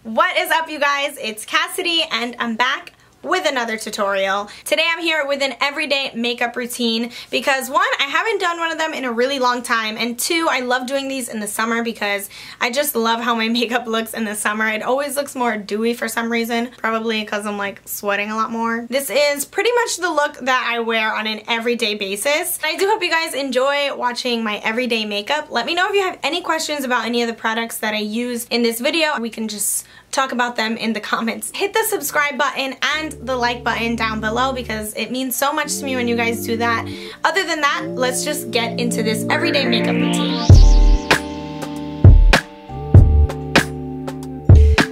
What is up, you guys? It's Cassidy and I'm back with another tutorial. Today I'm here with an everyday makeup routine because one, I haven't done one of them in a really long time, and two, I love doing these in the summer because I just love how my makeup looks in the summer. It always looks more dewy for some reason, probably because I'm like sweating a lot more. This is pretty much the look that I wear on an everyday basis. I do hope you guys enjoy watching my everyday makeup. Let me know if you have any questions about any of the products that I use in this video. We can just talk about them in the comments. Hit the subscribe button and the like button down below because it means so much to me when you guys do that. Other than that, let's just get into this everyday makeup routine.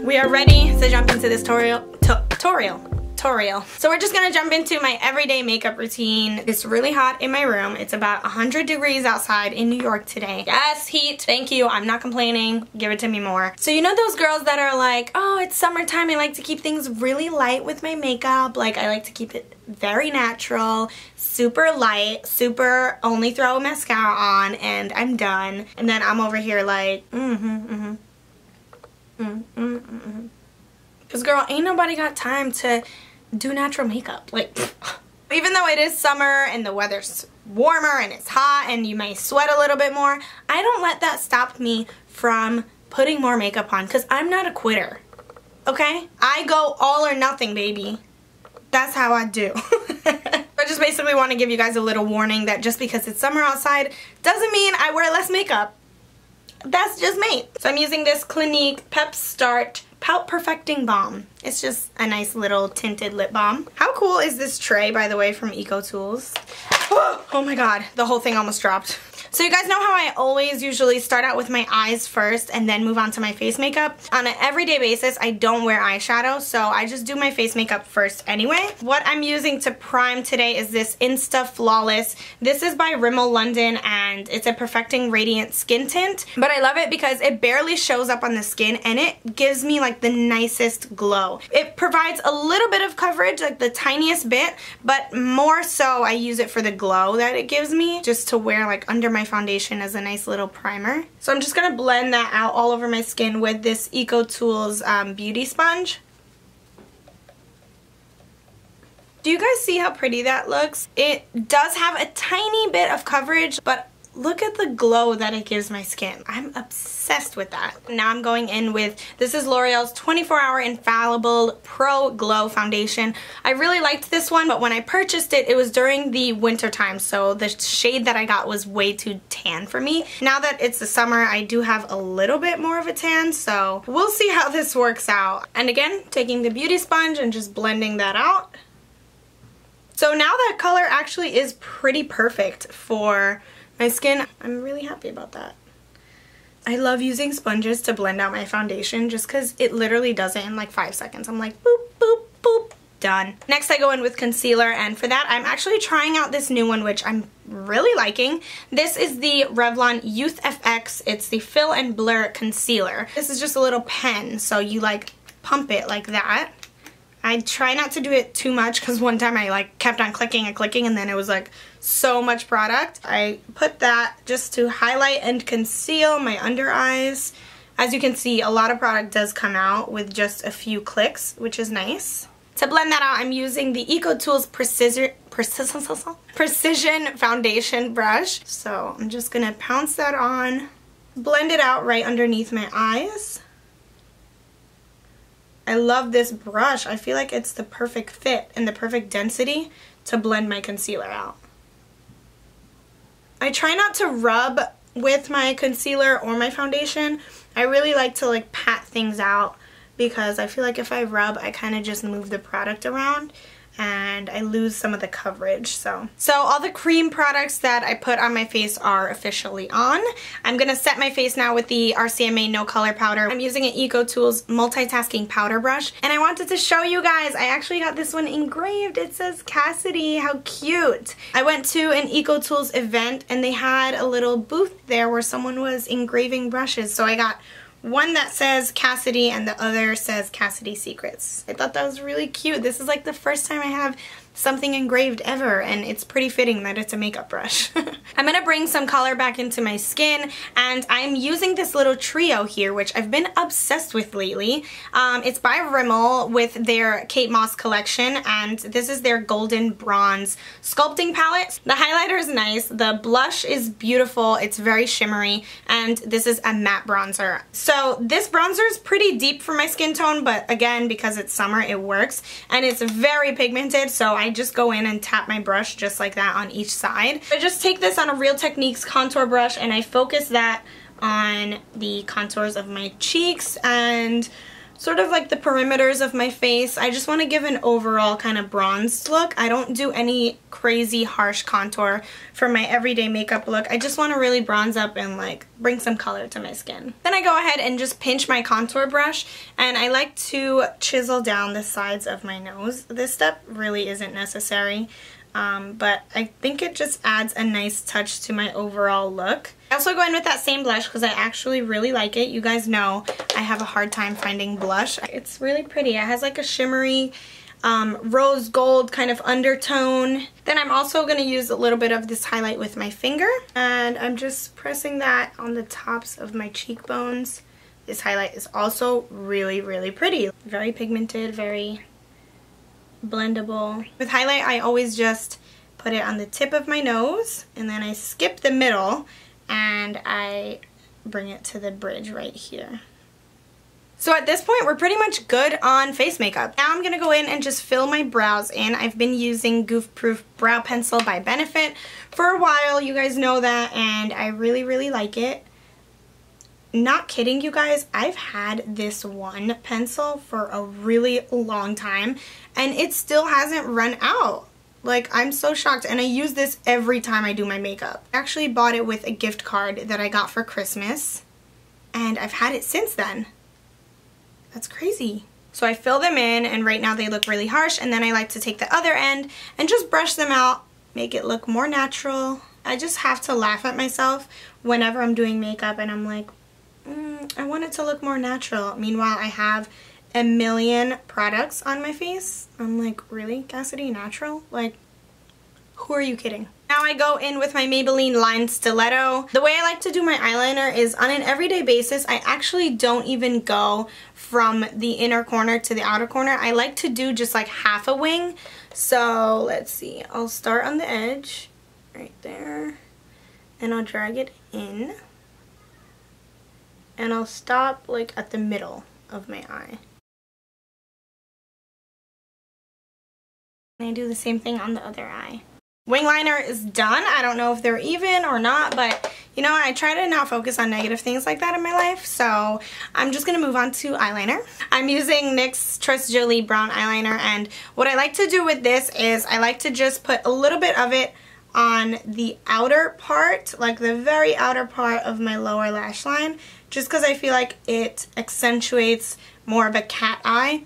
We are ready to jump into this tutorial. So we're just gonna jump into my everyday makeup routine. It's really hot in my room. It's about 100 degrees outside in New York today. Yes, heat, thank you. I'm not complaining. Give it to me more. So you know those girls that are like, oh, it's summertime. I like to keep things really light with my makeup. Like, I like to keep it very natural, super light, super only throw a mascara on and I'm done. And then I'm over here like, Because girl, ain't nobody got time to do natural makeup. Like, even though it is summer and the weather's warmer and it's hot and you may sweat a little bit more, I don't let that stop me from putting more makeup on because I'm not a quitter, okay? I go all or nothing, baby. That's how I do. I just basically want to give you guys a little warning that just because it's summer outside doesn't mean I wear less makeup. That's just me. So I'm using this Clinique Pep Start Pout Perfecting Balm. It's just a nice little tinted lip balm. How cool is this tray, by the way, from EcoTools? Oh my god, the whole thing almost dropped. So you guys know how I always usually start out with my eyes first and then move on to my face makeup? On an everyday basis, I don't wear eyeshadow, so I just do my face makeup first anyway. What I'm using to prime today is this Instaflawless. This is by Rimmel London and it's a Perfecting Radiant Skin Tint. But I love it because it barely shows up on the skin and it gives me like the nicest glow. It provides a little bit of coverage, like the tiniest bit, but more so I use it for the glow that it gives me, just to wear like under my foundation as a nice little primer. So I'm just gonna blend that out all over my skin with this EcoTools beauty sponge. Do you guys see how pretty that looks? It does have a tiny bit of coverage, but look at the glow that it gives my skin. I'm obsessed with that. Now I'm going in with, this is L'Oreal's 24-Hour Infallible Pro Glow Foundation. I really liked this one, but when I purchased it, it was during the winter time, so the shade that I got was way too tan for me. Now that it's the summer, I do have a little bit more of a tan, so we'll see how this works out. And again, taking the beauty sponge and just blending that out. So now that color actually is pretty perfect for my skin. I'm really happy about that. I love using sponges to blend out my foundation just because it literally does it in like 5 seconds. I'm like, boop, boop, boop, done. Next I go in with concealer, and for that I'm actually trying out this new one which I'm really liking. This is the Revlon Youth FX. It's the Fill and Blur Concealer. This is just a little pen, so you like pump it like that. I try not to do it too much because one time I like kept on clicking and clicking and then it was like so much product. I put that just to highlight and conceal my under eyes. As you can see, a lot of product does come out with just a few clicks, which is nice. To blend that out, I'm using the EcoTools Precision Foundation Brush. So I'm just gonna pounce that on, blend it out right underneath my eyes. I love this brush. I feel like it's the perfect fit and the perfect density to blend my concealer out. I try not to rub with my concealer or my foundation. I really like to like pat things out because I feel like if I rub, I kind of just move the product around and I lose some of the coverage. So all the cream products that I put on my face are officially on. I'm gonna set my face now with the RCMA No Color Powder. I'm using an EcoTools multitasking powder brush, and I wanted to show you guys, I actually got this one engraved. It says Cassidy, how cute. I went to an EcoTools event and they had a little booth there where someone was engraving brushes, so I got one that says Cassidy and the other says CassidySecrets. I thought that was really cute. This is like the first time I have something engraved ever, and it's pretty fitting that it's a makeup brush. I'm gonna bring some color back into my skin, and I'm using this little trio here, which I've been obsessed with lately. It's by Rimmel with their Kate Moss collection, and this is their Golden Bronze Sculpting Palette. The highlighter is nice, the blush is beautiful, it's very shimmery, and this is a matte bronzer. So this bronzer is pretty deep for my skin tone, but again, because it's summer, it works, and it's very pigmented, so I just go in and tap my brush just like that on each side. I just take this on a Real Techniques contour brush and I focus that on the contours of my cheeks and sort of like the perimeters of my face. I just want to give an overall kind of bronzed look. I don't do any crazy harsh contour for my everyday makeup look. I just want to really bronze up and like bring some color to my skin. Then I go ahead and just pinch my contour brush, and I like to chisel down the sides of my nose. This step really isn't necessary, but I think it just adds a nice touch to my overall look. I also go in with that same blush because I actually really like it. You guys know I have a hard time finding blush. It's really pretty. It has like a shimmery rose gold kind of undertone. Then I'm also going to use a little bit of this highlight with my finger, and I'm just pressing that on the tops of my cheekbones. This highlight is also really, really pretty. Very pigmented, very blendable. With highlight, I always just put it on the tip of my nose, and then I skip the middle and I bring it to the bridge right here. So at this point, we're pretty much good on face makeup. Now I'm going to go in and just fill my brows in. I've been using Goof Proof Brow Pencil by Benefit for a while. You guys know that, and I really, really like it. Not kidding, you guys, I've had this one pencil for a really long time, and it still hasn't run out. Like, I'm so shocked, and I use this every time I do my makeup. I actually bought it with a gift card that I got for Christmas, and I've had it since then. That's crazy. So I fill them in, and right now they look really harsh, and then I like to take the other end and just brush them out, make it look more natural. I just have to laugh at myself whenever I'm doing makeup, and I'm like, I want it to look more natural. Meanwhile, I have a million products on my face. I'm like, really, Cassidy, natural? Like, who are you kidding? Now I go in with my Maybelline Line Stiletto. The way I like to do my eyeliner is on an everyday basis. I actually don't even go from the inner corner to the outer corner. I like to do just like half a wing. So let's see, I'll start on the edge right there, and I'll drag it in, and I'll stop like at the middle of my eye. And I do the same thing on the other eye. Wing liner is done. I don't know if they're even or not, but you know, I try to not focus on negative things like that in my life, so I'm just gonna move on to eyeliner. I'm using NYX Trust Jolie Brown Eyeliner, and what I like to do with this is I like to just put a little bit of it on the outer part, like the very outer part of my lower lash line, just because I feel like it accentuates more of a cat eye,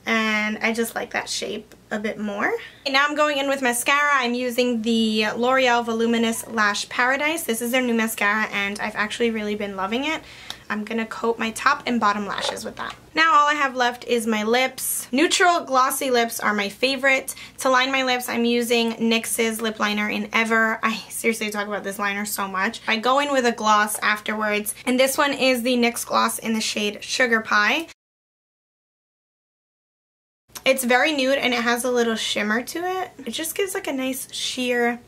and I just like that shape a bit more. And now I'm going in with mascara. I'm using the L'Oreal Voluminous Lash Paradise. This is their new mascara, and I've actually really been loving it. I'm gonna coat my top and bottom lashes with that. Now all I have left is my lips. Neutral glossy lips are my favorite. To line my lips, I'm using NYX's lip liner in Ever. I seriously talk about this liner so much. I go in with a gloss afterwards, and this one is the NYX gloss in the shade Sugar Pie. It's very nude, and it has a little shimmer to it. It just gives like a nice sheer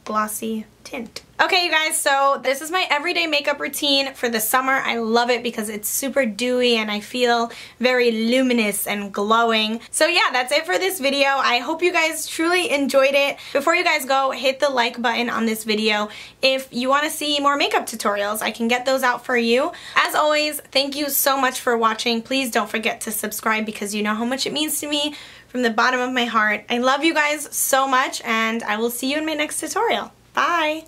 glossy tint. Okay, you guys, so this is my everyday makeup routine for the summer. I love it because it's super dewy and I feel very luminous and glowing. So yeah, that's it for this video. I hope you guys truly enjoyed it. Before you guys go, hit the like button on this video. If you want to see more makeup tutorials, I can get those out for you. As always, thank you so much for watching. Please don't forget to subscribe because you know how much it means to me from the bottom of my heart. I love you guys so much, and I will see you in my next tutorial. Bye!